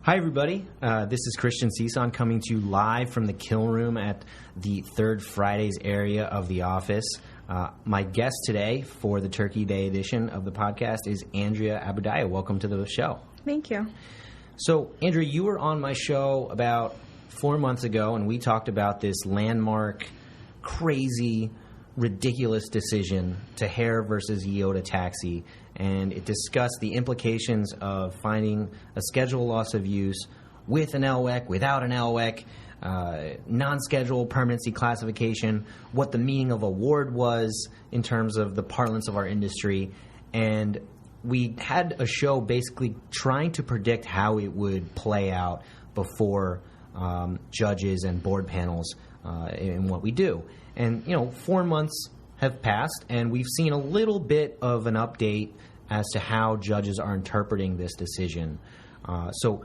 Hi, everybody. This is Christian Cison coming to you live from the Kill Room at the Third Fridays area of the office. My guest today for the Turkey Day edition of the podcast is Andrea Abudayeh. Welcome to the show. Thank you. So, Andrea, you were on my show about 4 months ago, and we talked about this landmark, crazy, ridiculous decision, Tahir versus Iota Taxi, and it discussed the implications of finding a schedule loss of use with an LWEC, without an LWEC, non-schedule permanency classification, what the meaning of award was in terms of the parlance of our industry, and we had a show basically trying to predict how it would play out before judges and board panels in what we do. And, 4 months have passed, and we've seen a little bit of an update as to how judges are interpreting this decision. So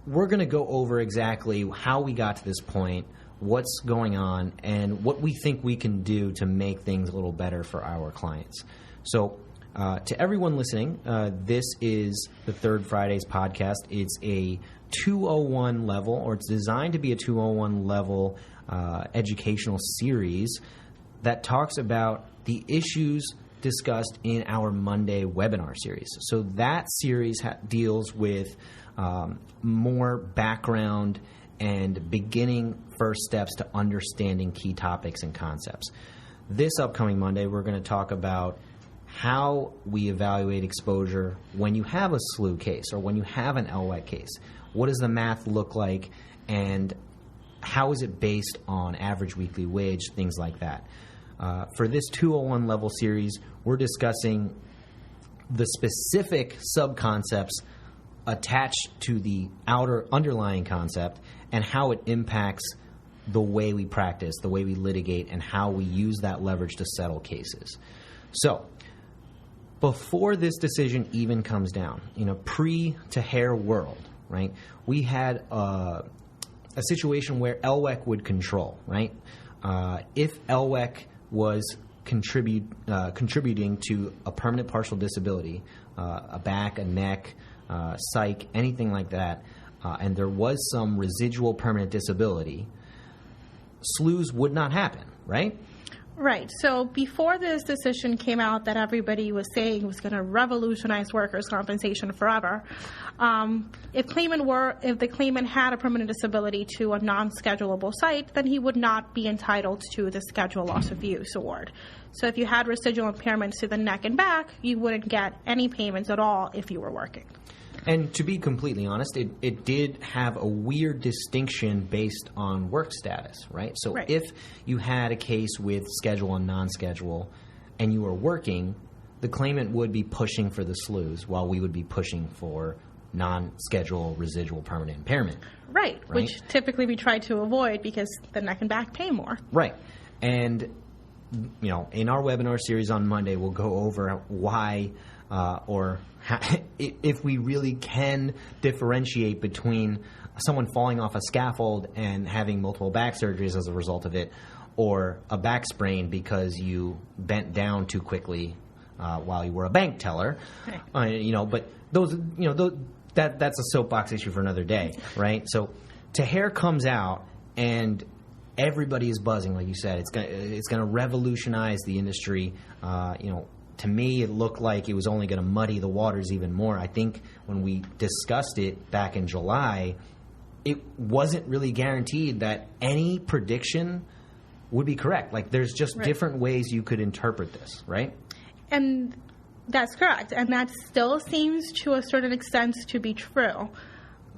we're going to go over exactly how we got to this point, what's going on, and what we think we can do to make things a little better for our clients. So to everyone listening, this is the Third Fridays podcast. It's a 201 level, or it's designed to be a 201 level educational series that talks about the issues discussed in our Monday webinar series. So that series deals with more background and beginning first steps to understanding key topics and concepts. This upcoming Monday, we're going to talk about how we evaluate exposure when you have a SLU case or when you have an LWEC case. What does the math look like, and how is it based on average weekly wage, things like that. For this 201 level series, we're discussing the specific sub-concepts attached to the outer underlying concept and how it impacts the way we practice, the way we litigate, and how we use that leverage to settle cases. So, before this decision even comes down, in a pre-Tahir world, right, we had a situation where LWEC would control, right? If LWEC was contributing to a permanent partial disability, a back, a neck, psych, anything like that, and there was some residual permanent disability, SLUs would not happen, right? Right. So before this decision came out that everybody was saying was going to revolutionize workers' compensation forever, if the claimant had a permanent disability to a non-schedulable site, then he would not be entitled to the schedule loss of use award. So if you had residual impairments to the neck and back, you wouldn't get any payments at all if you were working. And to be completely honest, it did have a weird distinction based on work status, right? So right. If you had a case with schedule and non-schedule and you were working, the claimant would be pushing for the SLUs while we would be pushing for non-schedule residual permanent impairment. Right, which typically we try to avoid because the neck and back pay more. Right. And, in our webinar series on Monday, we'll go over why if we really can differentiate between someone falling off a scaffold and having multiple back surgeries as a result of it, or a back sprain because you bent down too quickly while you were a bank teller. Right. But that's a soapbox issue for another day, right? So Tahir comes out and everybody is buzzing, like you said. It's gonna revolutionize the industry. To me, it looked like it was only going to muddy the waters even more. I think when we discussed it back in July, it wasn't really guaranteed that any prediction would be correct. Like, there's just different ways you could interpret this, right? And that's correct. And that still seems to a certain extent to be true.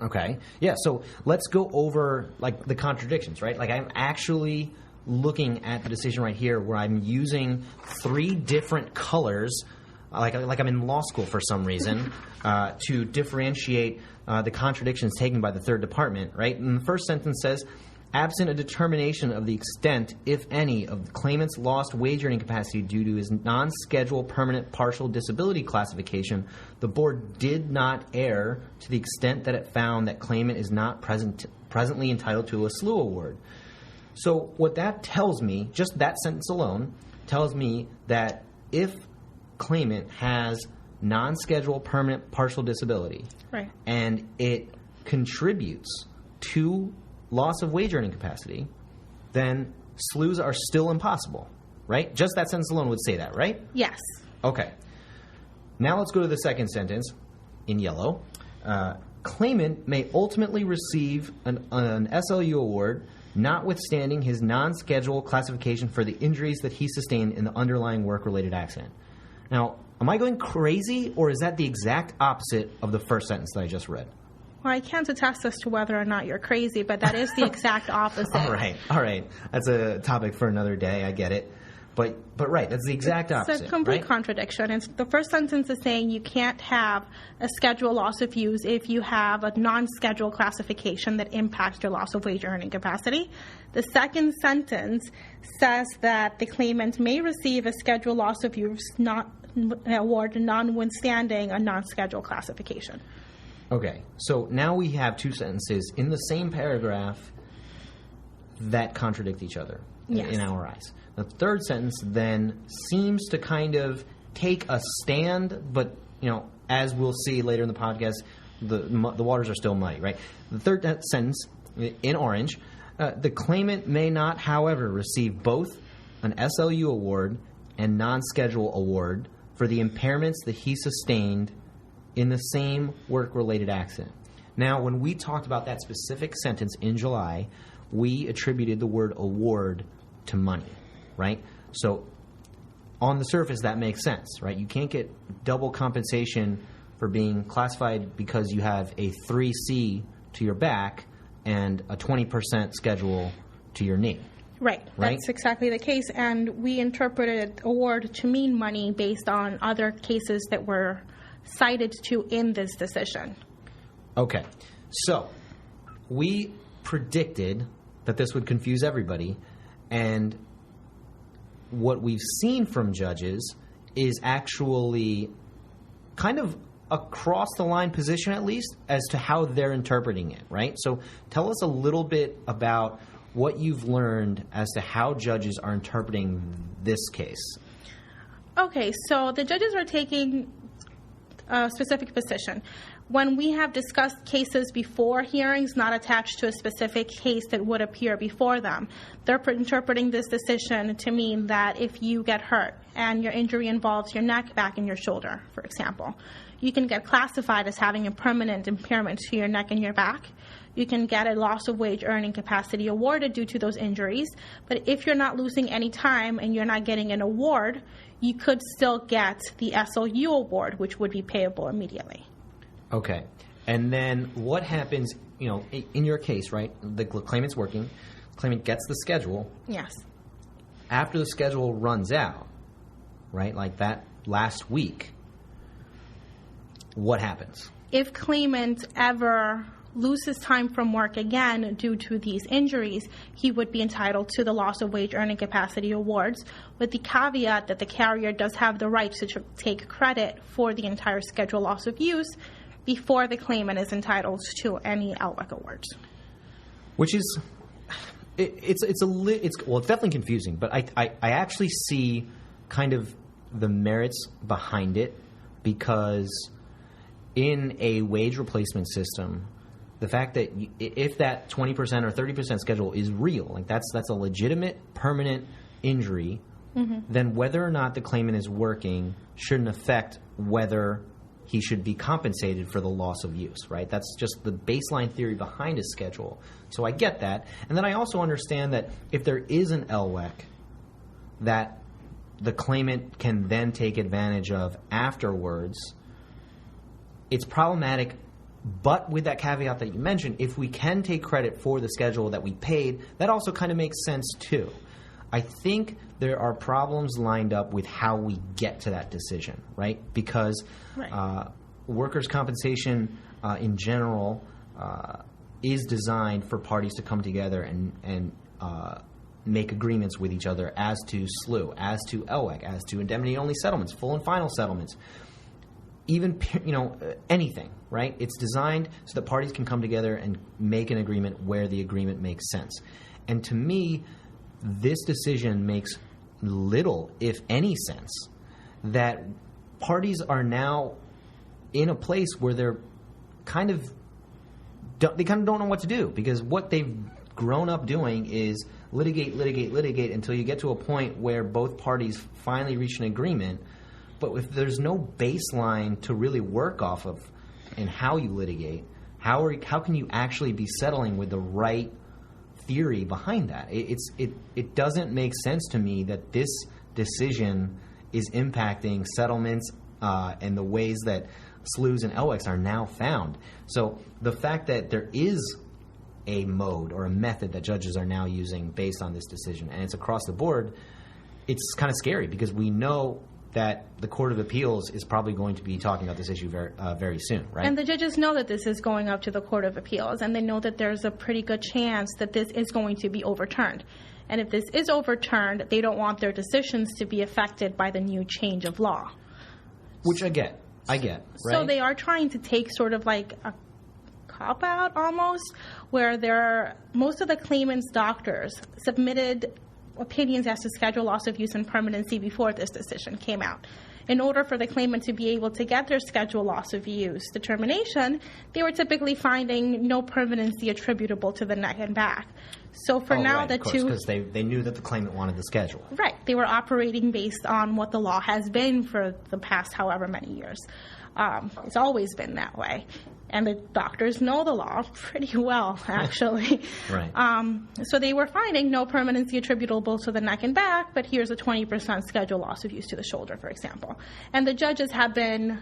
Okay. Yeah, so let's go over, the contradictions, right? I'm actually looking at the decision right here where I'm using 3 different colors, like I'm in law school for some reason, to differentiate the contradictions taken by the third department, right? And the first sentence says, absent a determination of the extent, if any, of the claimant's lost wage earning capacity due to his non-schedule permanent partial disability classification, the board did not err to the extent that it found that claimant is not presently entitled to a SLU award. So what that tells me, just that sentence alone, tells me that if claimant has non-schedule permanent partial disability, right, and it contributes to loss of wage earning capacity, then SLUs are still impossible, right? Just that sentence alone would say that, right? Yes. Okay. Now let's go to the second sentence in yellow. Claimant may ultimately receive an SLU award notwithstanding his non-schedule classification for the injuries that he sustained in the underlying work-related accident. Now, am I going crazy, or is that the exact opposite of the first sentence that I just read? Well, I can't attest as to whether or not you're crazy, but that is the exact opposite. All right. That's a topic for another day. I get it. But right, that's the exact opposite. It's a complete contradiction. And the first sentence is saying you can't have a schedule loss of use if you have a non-schedule classification that impacts your loss of wage earning capacity. The second sentence says that the claimant may receive a schedule loss of use award notwithstanding a non-schedule classification. Okay, so now we have two sentences in the same paragraph that contradict each other in our eyes. The third sentence then seems to kind of take a stand, but, as we'll see later in the podcast, the waters are still muddy, right? The third sentence, in orange, the claimant may not, however, receive both an SLU award and non-schedule award for the impairments that he sustained in the same work-related accident. Now, when we talked about that specific sentence in July, we attributed the word award to money. Right? So on the surface, that makes sense, right? You can't get double compensation for being classified because you have a 3C to your back and a 20% schedule to your knee. Right. That's exactly the case. And we interpreted award to mean money based on other cases that were cited to in this decision. Okay. So we predicted that this would confuse everybody, and what we've seen from judges is actually kind of a cross-the-line position, at least, as to how they're interpreting it, right? So tell us a little bit about what you've learned as to how judges are interpreting this case. Okay, so the judges are taking a specific position. When we have discussed cases before hearings not attached to a specific case that would appear before them, they're interpreting this decision to mean that if you get hurt and your injury involves your neck, back, and your shoulder, for example, you can get classified as having a permanent impairment to your neck and your back. You can get a loss of wage earning capacity awarded due to those injuries. But if you're not losing any time and you're not getting an award, you could still get the SLU award, which would be payable immediately. Okay. And then what happens, in your case, right? The claimant's working. The claimant gets the schedule. Yes. After the schedule runs out, right, like that last week, what happens? If claimant ever loses time from work again due to these injuries, he would be entitled to the loss of wage earning capacity awards, with the caveat that the carrier does have the right to take credit for the entire schedule loss of use before the claimant is entitled to any LWEC awards. Which is, it's definitely confusing, but I actually see kind of the merits behind it, because in a wage replacement system, the fact that if that 20% or 30% schedule is real, like that's a legitimate permanent injury, then whether or not the claimant is working shouldn't affect whether he should be compensated for the loss of use, right? That's just the baseline theory behind his schedule. So I get that. And then I also understand that if there is an LWEC that the claimant can then take advantage of afterwards, it's problematic. But with that caveat that you mentioned, if we can take credit for the schedule that we paid, that also kind of makes sense too. I think there are problems lined up with how we get to that decision, right? Because workers' compensation in general is designed for parties to come together and make agreements with each other as to SLU, as to LWEC, as to indemnity-only settlements, full and final settlements, even anything, right? It's designed so that parties can come together and make an agreement where the agreement makes sense. And to me, this decision makes little, if any, sense that parties are now in a place where they're kind of they kind of don't know what to do, because what they've grown up doing is litigate until you get to a point where both parties finally reach an agreement. But if there's no baseline to really work off of in how you litigate, how can you actually be settling with the right theory behind that? It doesn't make sense to me that this decision is impacting settlements and the ways that SLUs and LWECs are now found. So the fact that there is a mode or a method that judges are now using based on this decision, and it's across the board, it's kind of scary, because we know that the Court of Appeals is probably going to be talking about this issue very soon, right? And the judges know that this is going up to the Court of Appeals, and they know that there's a pretty good chance that this is going to be overturned. And if this is overturned, they don't want their decisions to be affected by the new change of law. Which I get, right? So they are trying to take sort of like a cop-out almost, where most of the claimants' doctors submitted opinions as to schedule, loss of use, and permanency before this decision came out. In order for the claimant to be able to get their schedule, loss of use determination, they were typically finding no permanency attributable to the neck and back. So for now, the two... because they knew that the claimant wanted the schedule. Right. They were operating based on what the law has been for the past however many years. It's always been that way. And the doctors know the law pretty well, actually. Right. So they were finding no permanency attributable to the neck and back, but here's a 20% schedule loss of use to the shoulder, for example. And the judges have been,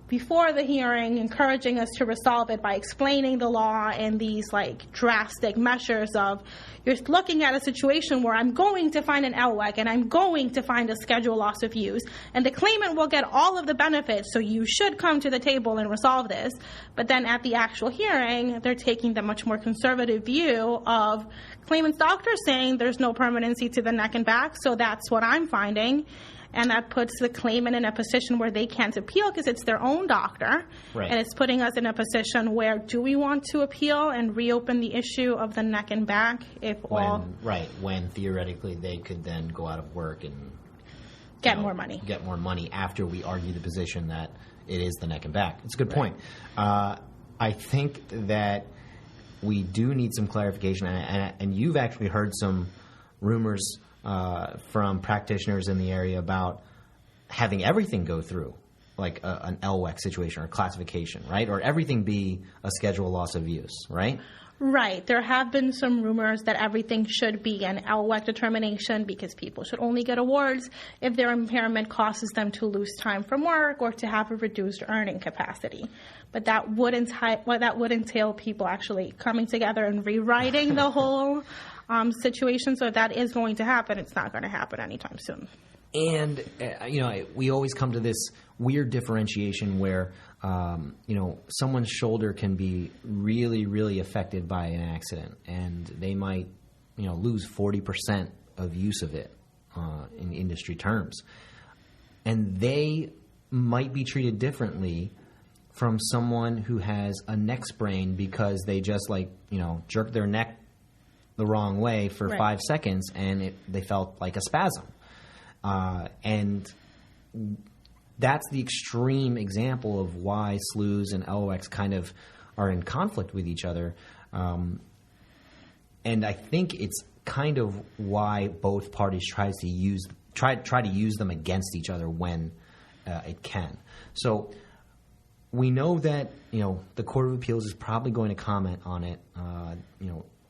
before the hearing, encouraging us to resolve it by explaining the law and these like drastic measures of, you're looking at a situation where I'm going to find an LWEC and I'm going to find a schedule loss of use, and the claimant will get all of the benefits, so you should come to the table and resolve this. But then at the actual hearing, they're taking the much more conservative view of claimant's doctor saying there's no permanency to the neck and back, so that's what I'm finding. And that puts the claimant in a position where they can't appeal because it's their own doctor. Right. And it's putting us in a position where, do we want to appeal and reopen the issue of the neck and back when theoretically they could then go out of work and get more money. Get more money after we argue the position that it is the neck and back. It's a good point. I think that we do need some clarification, and you've actually heard some rumors from practitioners in the area about having everything go through, like an LWEC situation or classification, right? Or everything be a schedule loss of use, right? Right. There have been some rumors that everything should be an LWEC determination because people should only get awards if their impairment causes them to lose time from work or to have a reduced earning capacity. But that would entail people actually coming together and rewriting the whole situation. So if that is going to happen, it's not going to happen anytime soon. And, we always come to this weird differentiation where, someone's shoulder can be really, really affected by an accident, and they might, lose 40% of use of it in industry terms. And they might be treated differently from someone who has a neck sprain because they just, jerked their neck the wrong way for 5 seconds and they felt like a spasm. And that's the extreme example of why SLUs and LWECs kind of are in conflict with each other. And I think it's kind of why both parties try to use them against each other when it can. So we know that, the Court of Appeals is probably going to comment on it.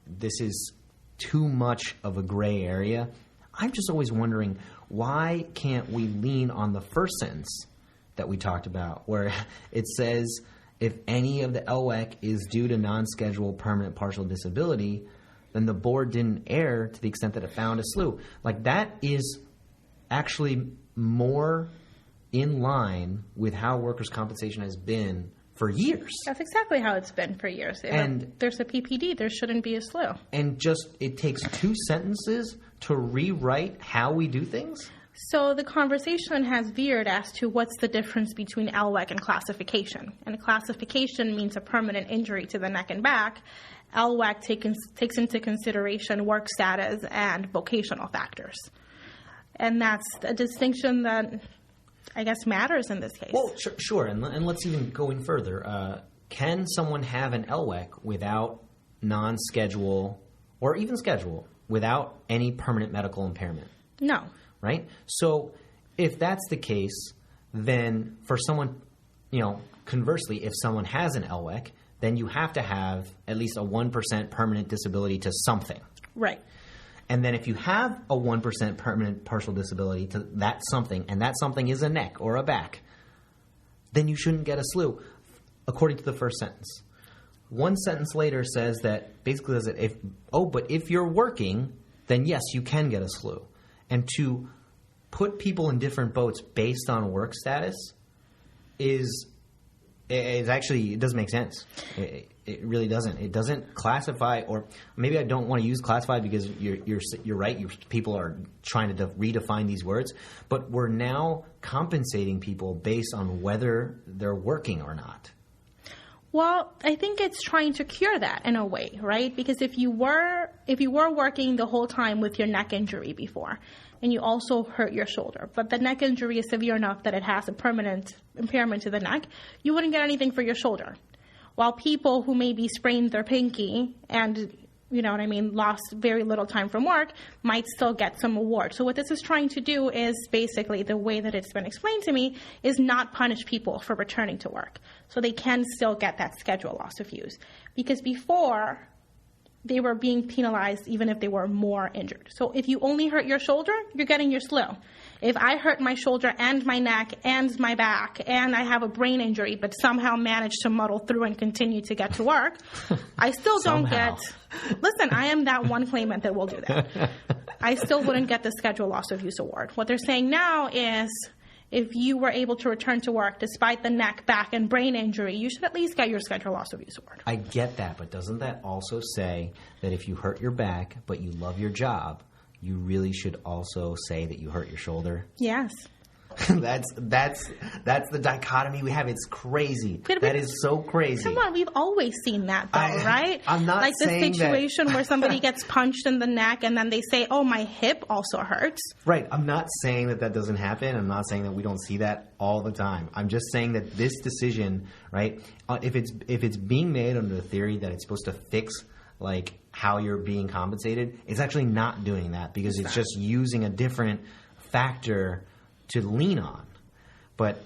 This is too much of a gray area. I'm just always wondering, why can't we lean on the first sentence that we talked about, where it says, if any of the LWEC is due to non-scheduled permanent partial disability, then the board didn't err to the extent that it found a SLU. Like, that is actually more in line with how workers' compensation has been for years. That's exactly how it's been for years. And there's a PPD, there shouldn't be a SLU. And just, it takes 2 sentences to rewrite how we do things? So the conversation has veered as to what's the difference between LWEC and classification. And classification means a permanent injury to the neck and back. LWEC takes into consideration work status and vocational factors. And that's a distinction that I guess matters in this case. Well, sure. And let's even go in further. can someone have an LWEC without non-schedule or even schedule without any permanent medical impairment? No. Right? So if that's the case, then for someone, conversely, if someone has an LWEC, then you have to have at least a 1% permanent disability to something. Right. And then if you have a 1% permanent partial disability to that something, and that something is a neck or a back, then you shouldn't get a SLU, according to the first sentence. One sentence later says that, basically says that but if you're working, then yes, you can get a SLU. And to put people in different boats based on work status is actually, it doesn't make sense. It really doesn't. It doesn't classify, or maybe I don't want to use classify because you're right. People are trying to redefine these words, but we're now compensating people based on whether they're working or not. Well, I think it's trying to cure that in a way, right? Because if you were working the whole time with your neck injury before, and you also hurt your shoulder, but the neck injury is severe enough that it has a permanent impairment to the neck, you wouldn't get anything for your shoulder. While people who maybe sprained their pinky and, lost very little time from work might still get some award. So what this is trying to do is basically, the way that it's been explained to me, is not punish people for returning to work. So they can still get that schedule loss of use. Because before, they were being penalized even if they were more injured. So if you only hurt your shoulder, you're getting your SLU. If I hurt my shoulder and my neck and my back and I have a brain injury but somehow manage to muddle through and continue to get to work, I still don't get... Listen, I am that one claimant that will do that. I still wouldn't get the schedule loss of use award. What they're saying now is if you were able to return to work despite the neck, back, and brain injury, you should at least get your schedule loss of use award. I get that, but doesn't that also say that if you hurt your back but you love your job, you really should also say that you hurt your shoulder? Yes. That's the dichotomy we have. It's crazy. That is so crazy. Come on, we've always seen that, though, right? I'm not like saying this situation where somebody gets punched in the neck and then they say, "Oh, my hip also hurts." Right. I'm not saying that doesn't happen. I'm not saying that we don't see that all the time. I'm just saying that this decision, right? If it's being made under the theory that it's supposed to fix like how you're being compensated, it's actually not doing that because it's just using a different factor to lean on. But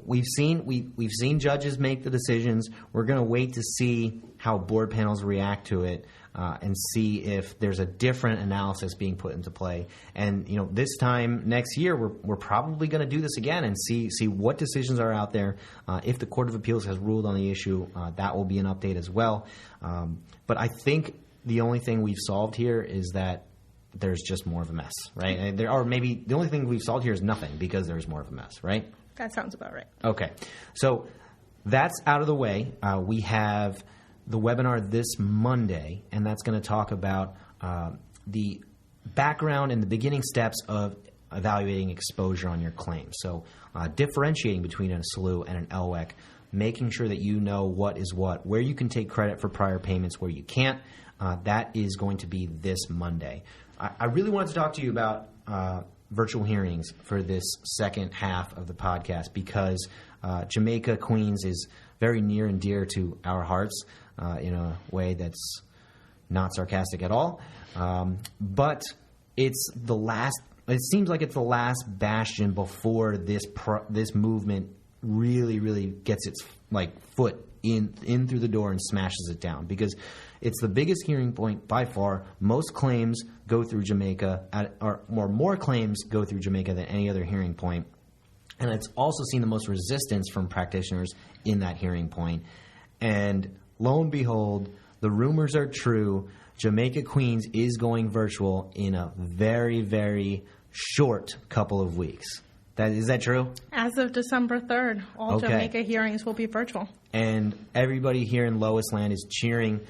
we've seen judges make the decisions. We're going to wait to see how board panels react to it and see if there's a different analysis being put into play. And this time next year, we're probably going to do this again and see what decisions are out there. If the Court of Appeals has ruled on the issue, that will be an update as well. But I think the only thing we've solved here is that there's just more of a mess, right? Or maybe the only thing we've solved here is nothing because there's more of a mess, right? That sounds about right. Okay. So that's out of the way. We have the webinar this Monday, and that's going to talk about the background and the beginning steps of evaluating exposure on your claim. So differentiating between a SLU and an LWEC, making sure that you know what is what, where you can take credit for prior payments, where you can't. That is going to be this Monday. I really wanted to talk to you about virtual hearings for this second half of the podcast because Jamaica, Queens is very near and dear to our hearts in a way that's not sarcastic at all. But it's the last. It seems like it's the last bastion before this movement really gets its foot in through the door and smashes it down, because it's the biggest hearing point by far. Most claims go through Jamaica, or more claims go through Jamaica than any other hearing point. And it's also seen the most resistance from practitioners in that hearing point. And lo and behold, the rumors are true. Jamaica Queens is going virtual in a very, very short couple of weeks. Is that true? As of December 3rd, all Jamaica hearings will be virtual. And everybody here in Lois Land is cheering,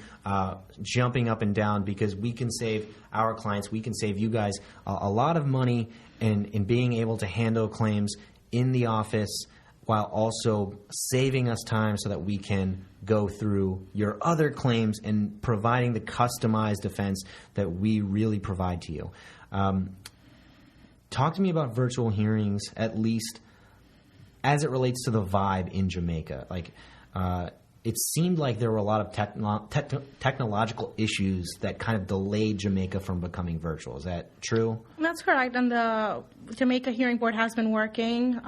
jumping up and down, because we can save our clients, we can save you guys a lot of money in being able to handle claims in the office, while also saving us time so that we can go through your other claims and providing the customized defense that we really provide to you. Talk to me about virtual hearings, at least as it relates to the vibe in Jamaica. it seemed like there were a lot of technological issues that kind of delayed Jamaica from becoming virtual. Is that true? That's correct. And the Jamaica Hearing Board has been working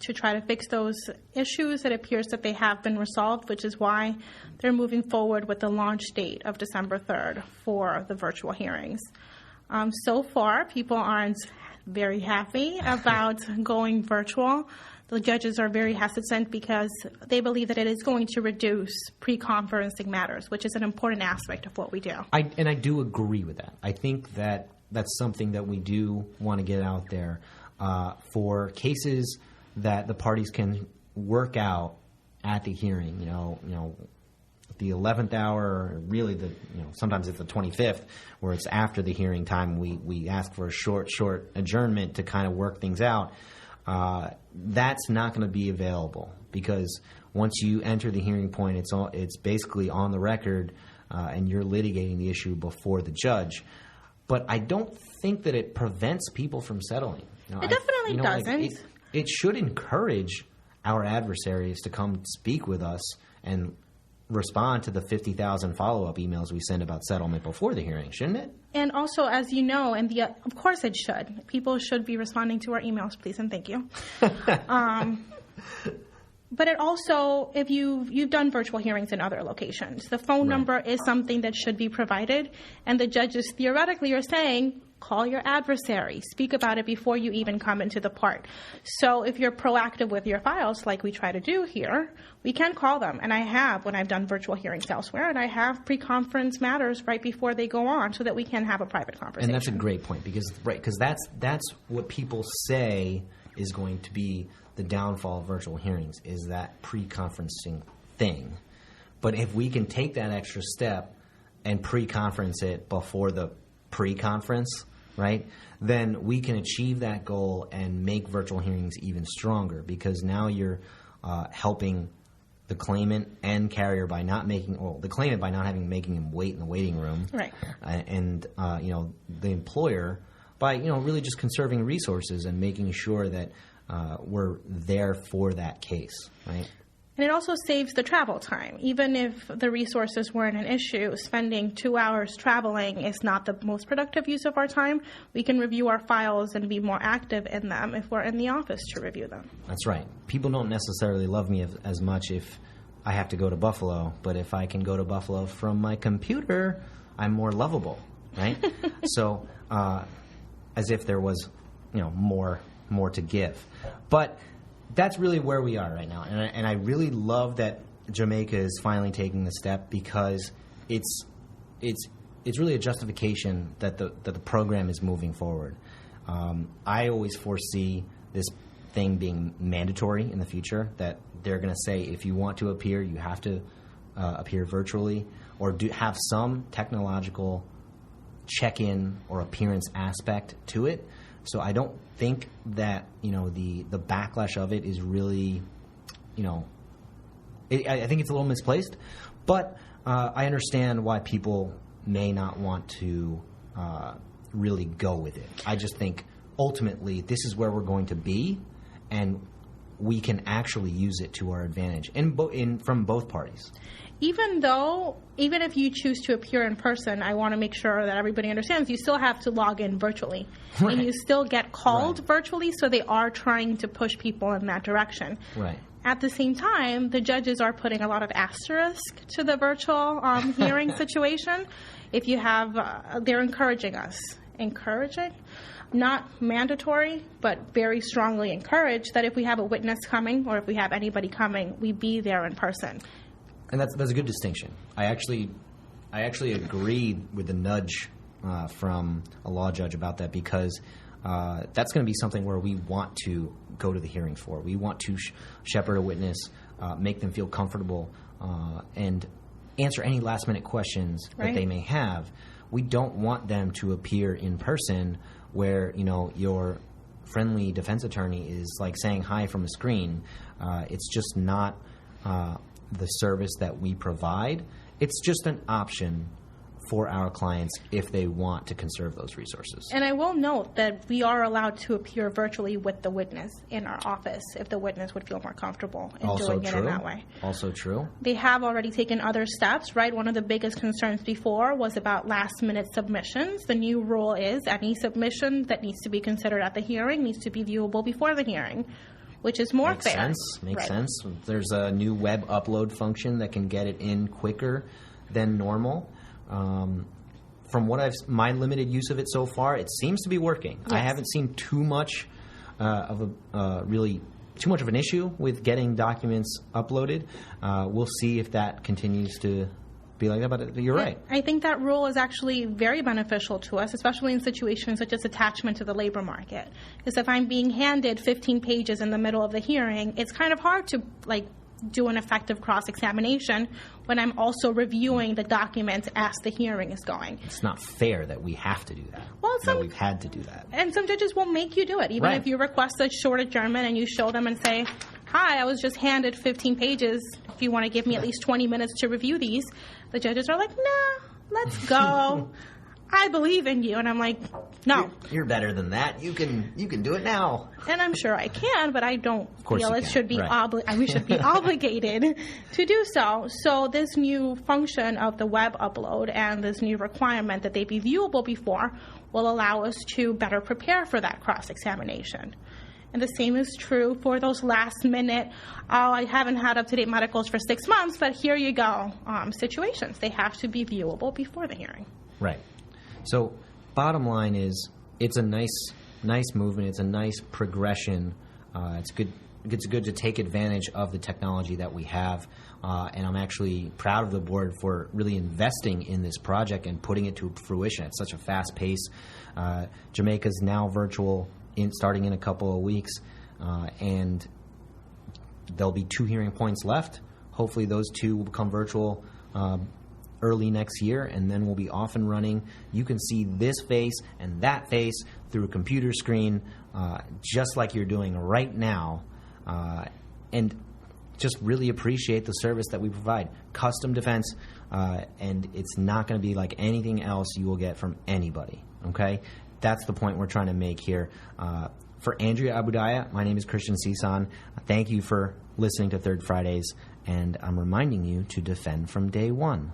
to try to fix those issues. It appears that they have been resolved, which is why they're moving forward with the launch date of December 3rd for the virtual hearings. So far, people aren't very happy about going virtual. The judges are very hesitant because they believe that it is going to reduce pre-conferencing matters, which is an important aspect of what we do. I do agree with that. I think that that's something that we do want to get out there for cases that the parties can work out at the hearing. The 11th hour, or really sometimes it's the 25th, where it's after the hearing time. We ask for a short adjournment to kind of work things out. That's not going to be available because once you enter the hearing point, it's basically on the record, and you're litigating the issue before the judge. But I don't think that it prevents people from settling. It definitely doesn't. It should encourage our adversaries to come speak with us and respond to the 50,000 follow-up emails we send about settlement before the hearing, shouldn't it? And also, as you know, of course it should. People should be responding to our emails, please, and thank you. But it also, if you've done virtual hearings in other locations, the phone number is something that should be provided, and the judges theoretically are saying, call your adversary, speak about it before you even come into the part. So if you're proactive with your files, like we try to do here, we can call them. And I have when I've done virtual hearings elsewhere, and I have pre-conference matters right before they go on so that we can have a private conversation. And that's a great point because that's what people say is going to be the downfall of virtual hearings, is that pre-conferencing thing. But if we can take that extra step and pre-conference it before the pre-conference, right, then we can achieve that goal and make virtual hearings even stronger because now you're helping the claimant and carrier by not making the claimant by not making him wait in the waiting room, right, and the employer by really just conserving resources and making sure that we're there for that case, right? And it also saves the travel time. Even if the resources weren't an issue, spending 2 hours traveling is not the most productive use of our time. We can review our files and be more active in them if we're in the office to review them. That's right. People don't necessarily love me as much if I have to go to Buffalo, but if I can go to Buffalo from my computer, I'm more lovable, right? So as if there was more to give. But that's really where we are right now, and I really love that Jamaica is finally taking the step because it's really a justification that the program is moving forward. I always foresee this thing being mandatory in the future, that they're going to say if you want to appear, you have to appear virtually or have some technological check-in or appearance aspect to it. So I don't think that the backlash of it is really I think it's a little misplaced, but I understand why people may not want to really go with it. I just think ultimately this is where we're going to be, and we can actually use it to our advantage from both parties. Even if you choose to appear in person, I want to make sure that everybody understands you still have to log in virtually. Right. And you still get called virtually, so they are trying to push people in that direction. Right. At the same time, the judges are putting a lot of asterisk to the virtual hearing situation. If you have, they're encouraging us. Encouraging? Not mandatory, but very strongly encouraged that if we have a witness coming or if we have anybody coming, we be there in person. And that's a good distinction. I actually agreed with the nudge from a law judge about that because that's going to be something where we want to go to the hearing for. We want to shepherd a witness, make them feel comfortable, and answer any last-minute questions that they may have. We don't want them to appear in person where your friendly defense attorney is like saying hi from a screen. It's just not the service that we provide. It's just an option for our clients if they want to conserve those resources. And I will note that we are allowed to appear virtually with the witness in our office if the witness would feel more comfortable in doing it in that way. Also true. They have already taken other steps, right? One of the biggest concerns before was about last-minute submissions. The new rule is any submission that needs to be considered at the hearing needs to be viewable before the hearing, which is more fair. Makes sense. There's a new web upload function that can get it in quicker than normal. From what my limited use of it so far, it seems to be working. Yes. I haven't seen too much of an issue with getting documents uploaded. We'll see if that continues to be like that, but you're right. I think that rule is actually very beneficial to us, especially in situations such as attachment to the labor market. Because if I'm being handed 15 pages in the middle of the hearing, it's kind of hard to do an effective cross-examination when I'm also reviewing the documents as the hearing is going. It's not fair that we have to do that. Well, we've had to do that. And some judges will make you do it. Even if you request a short adjournment and you show them and say, hi, I was just handed 15 pages. If you want to give me at least 20 minutes to review these, the judges are like, nah, let's go. I believe in you. And I'm like, no. You're better than that. You can do it now. And I'm sure I can, but I don't feel it should be right. We should be obligated to do so. So this new function of the web upload and this new requirement that they be viewable before will allow us to better prepare for that cross-examination. And the same is true for those last-minute, I haven't had up-to-date medicals for 6 months, but here you go, situations. They have to be viewable before the hearing. Right. So bottom line is it's a nice movement. It's a nice progression. It's good to take advantage of the technology that we have. And I'm actually proud of the board for really investing in this project and putting it to fruition at such a fast pace. Jamaica's now virtual starting in a couple of weeks. And there'll be 2 hearing points left. Hopefully those 2 will become virtual early next year, and then we'll be off and running. You can see this face and that face through a computer screen, just like you're doing right now, and just really appreciate the service that we provide. Custom defense, and it's not going to be like anything else you will get from anybody, okay? That's the point we're trying to make here. For Andrea Abudayeh, my name is Christian Cisan. Thank you for listening to Third Fridays, and I'm reminding you to defend from day one.